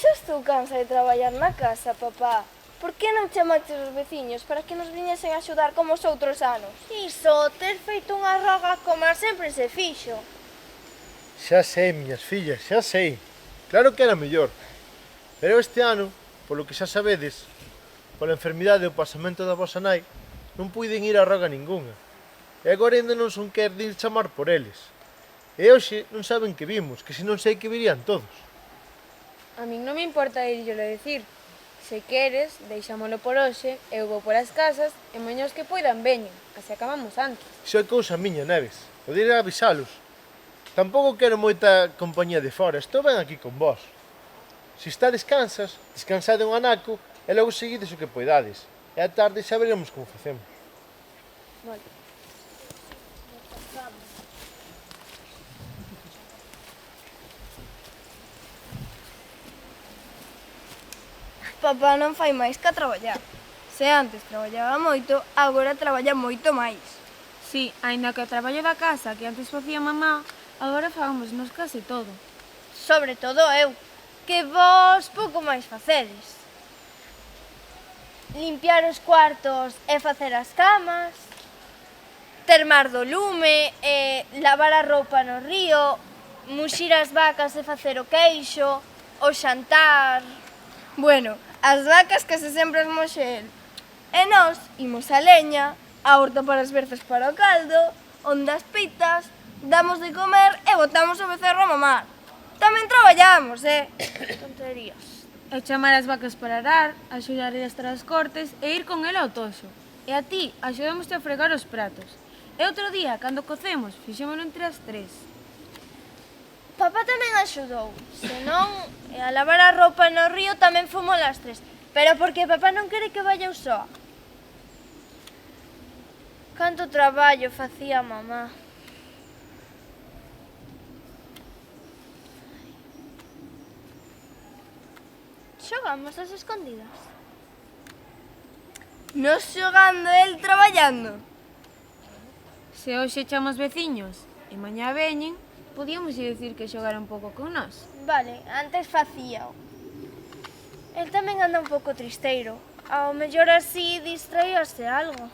xa estou cansa de traballar na casa, papá. Por que non chamaches os veciños para que nos viñesen a axudar como os outros anos? Iso, ter feito unha roga como sempre se fixo. Xa sei, miñas fillas, xa sei. Claro que era mellor. Pero este ano, polo que xa sabedes, pola enfermidade e o pasamento da vosa nai, non puiden ir a roga ningunha. E agora ainda non son quer de ir chamar por eles. E hoxe non saben que vimos, que se non sei que virían todos. A min non me importa irllelo decir. Se queres, deixámolo por hoxe, eu vou por as casas e moños que poidan veñen, así acabamos antes. Iso é cousa miña, Neves. Poder ir a avisalos. Tampouco quero moita compañía de fora, estou ben aquí con vos. Se estades cansas, descansade un anaco e logo seguides o que poidades. E a tarde xa veremos como facemos. Vale. Papá non fai máis que a traballar. Se antes traballaba moito, agora traballa moito máis. Sí, aínda que o traballo da casa que antes facía mamá, agora fagámonos case todo. Sobre todo eu, que vos pouco máis facedes. Limpiar os cuartos e facer as camas, termar do lume e lavar a roupa no río, muxir as vacas e facer o queixo, o xantar... Bueno, as vacas que se sempre as moxe el. E nós imos a leña, a horta para as verzas para o caldo, onde as pitas, damos de comer e botamos o becerro a mamar. Tamén traballamos, Tonterías. E chamar as vacas para arar, axudar a estar as cortes e ir con ela ao toxo. E a ti, axudámoste a fregar os pratos. E outro día, cando cocemos, fixémolo entre as tres. Papá tamén axudou, senón a lavar a roupa no río tamén fomos as tres, pero porque papá non quere que vaya eu soa. Canto traballo facía mamá. Xogamos as escondidas. Nos xogando, el traballando. Se hoxe chamos veciños e mañá veñen, podíamos dicir que xogara un pouco con nós. Vale, antes facíao. El tamén anda un pouco tristeiro. Ao mellor así distraíase algo.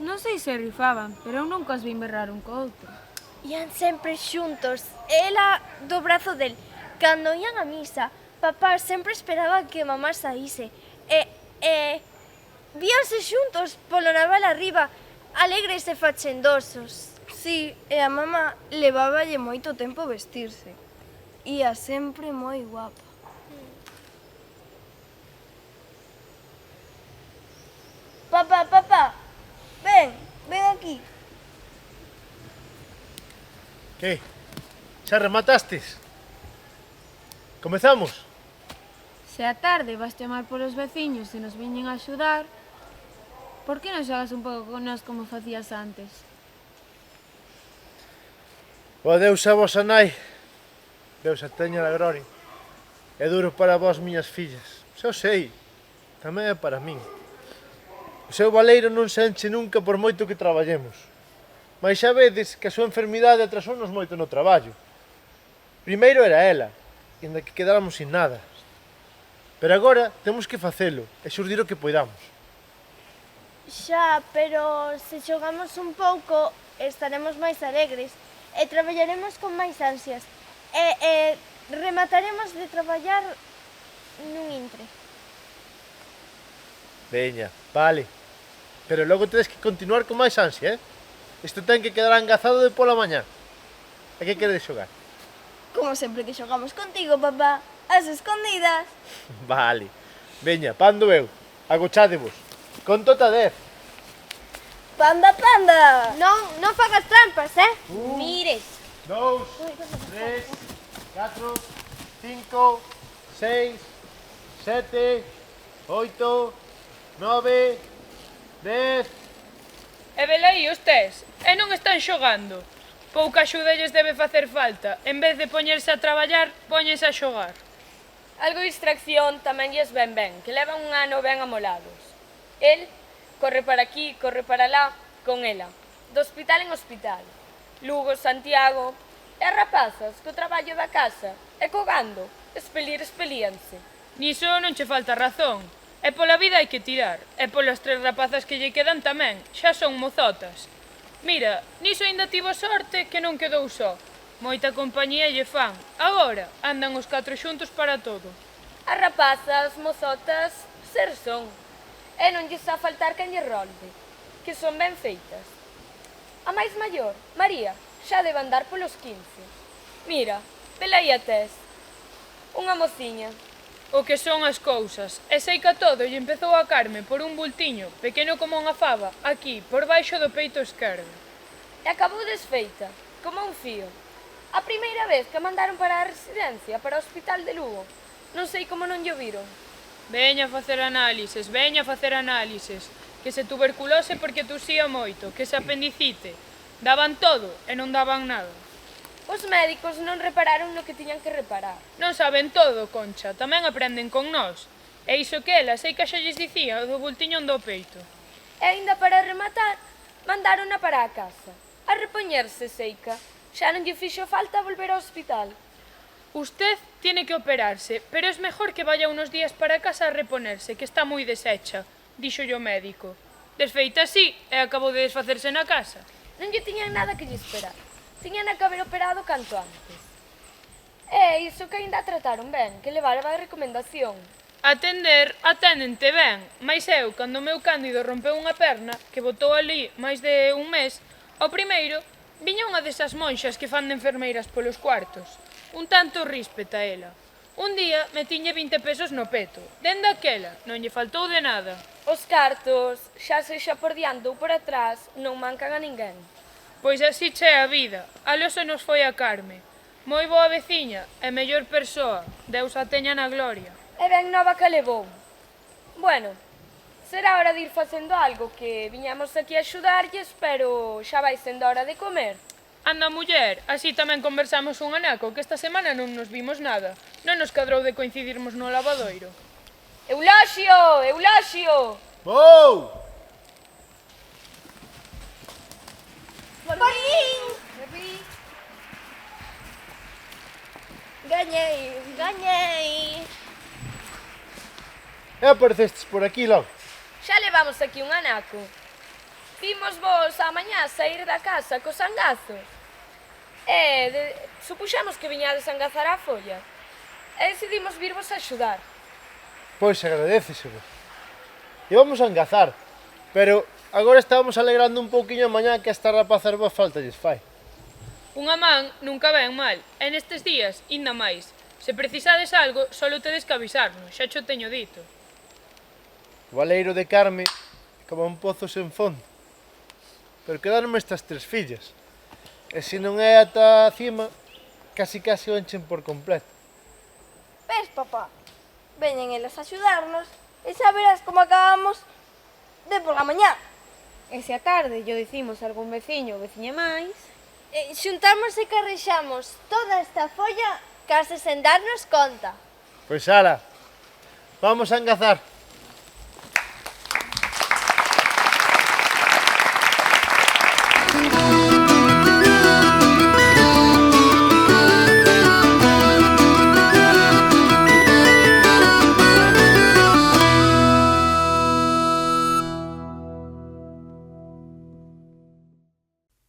Non sei se rifaban, pero eu nunca os vin berrar un co outro. Ian sempre xuntos, ela do brazo del. Cando ian a misa, papá sempre esperaba que mamá saíse. Víanse xuntos polo naval arriba, alegres e fachendosos. Sí, e a mamá leváballe moito tempo vestirse. Ia sempre moi guapa. Papá, ven aquí. Que? Xa rematastes? Comezamos? Se a tarde vas chamar polos veciños e nos veñen a axudar, por que non xogas un pouco con nós como facías antes? O adeus a vosa nai. Deus a teña da gloria. É duro para vós, miñas fillas. Xa o sei. Tamén é para min. O seu baleiro non se enche nunca por moito que traballemos. Mas xa vedes que a súa enfermidade atrasounos moito no traballo. Primeiro era ela, ainda que quedáramos sin nada. Pero agora temos que facelo e xurdir o que poidamos. Xa, pero se xogamos un pouco estaremos máis alegres e traballaremos con máis ansias e remataremos de traballar nun intre. Veña, vale. Pero logo tedes que continuar con máis ansia, Isto ten que quedar angazado de pola mañá. E que queredes xogar? Como sempre que xogamos contigo, papá, as escondidas. Vale. Veña, pando eu. Agochádevos. Conto ata 10. Panda! Non fagas trampas, Mires. 2, 3, 4, 5, 6, 7, 8, 9, 10... E velaí os tes, e non están xogando. Pouca axuda lles debe facer falta. En vez de poñerse a traballar, póñense a xogar. Algo de distracción tamén lles ben, que levan un ano ben amolados. El corre para aquí, corre para lá, con ela, do hospital en hospital. Lugo, Santiago, e as rapazas, co traballo da casa, e co gando, espelíanse. Niso non che falta razón. E pola vida hai que tirar. E polas 3 rapazas que lle quedan tamén. Xa son mozotas. Mira, niso aínda tivo sorte que non quedou só. Moita compañía lle fan. Agora andan os 4 xuntos para todo. As rapazas, mozotas, ser son. E non lles a faltar quen lle rolde, que son ben feitas. A máis maior, María, xa debe andar polos 15. Mira, vela aí a tes. Unha mociña. O que son as cousas. E sei que a todo lle empezou a Carme por un bultiño, pequeno como unha fava, aquí, por baixo do peito esquerdo. E acabou desfeita, como un fío. A primeira vez que a mandaron para a residencia, para o hospital de Lugo. Non sei como non lle viron. Veña a facer análises, veña a facer análises. Que se tuberculose porque tosía moito, que se apendicite. Daban todo e non daban nada. Os médicos non repararon no que tiñan que reparar. Non saben todo, Concha, tamén aprenden con nós. E iso que ela, sei que xa lles dicía, o do bultiñón do peito. E aínda para rematar, mandárona para a casa. A repoñerse, Seica. Xa non lle fixo falta volver ao hospital. Usted tiene que operarse, pero es mejor que vaya unos días para casa a reponerse, que está moi deshecha, dixo o médico. Desfeita así, e acabou de desfacerse na casa. Non lle tiñan nada que lle esperar. Tiñan que haber operado canto antes. E iso que aínda a trataron ben, que levara a recomendación. Atender, aténdente ben, mais eu, cando o meu Cándido rompeu unha perna, que botou ali máis de un mes, ao primeiro, viña unha desas monxas que fan de enfermeiras polos cuartos. Un tanto ríspeta ela. Un día metiñe 20 pesos no peto. Dende aquela, non lle faltou de nada. Os cartos, xa sexa por diante ou por atrás, non mancan a ninguén. Pois así che a vida. Aló se nos foi a Carme. Moi boa veciña e mellor persoa. Deus a teña na gloria. E ben nova que levou. Bueno, será hora de ir facendo algo, que viñamos aquí a axudarlles, pero xa vai sendo hora de comer. Anda, muller, así tamén conversamos un anaco, que esta semana non nos vimos nada. Non nos cadrou de coincidirmos no lavadoiro. Euloxio! Euloxio! Vou! Gañei. E aparecestes por aquí logo. Xa levamos aquí un anaco. Vimos vos a mañá sair da casa cos angazos. Supuxamos que viñades a angazar a folla. E decidimos virvos a axudar. Pois agradecesevos. E vamos a engazar, pero agora estábamos alegrando un pouquiño a mañá que esta rapazas boa falta lles fai. Unha man nunca ven mal, e nestes días, inda máis. Se precisades algo, solo tedes que avisarnos, xa cho teño dito. O baleiro de Carme é como un pozo sen fondo. Pero quedaronme estas 3 fillas. E se non é ata cima, casi o enchen por completo. Ves, papá, veñen elas a axudarnos e xa verás como acabamos de pola mañá. E se a tarde lle dicimos a algún veciño ou veciña máis, Xuntamos e carrexamos toda esta folla case sen darnos conta. Pois ala, vamos a engazar.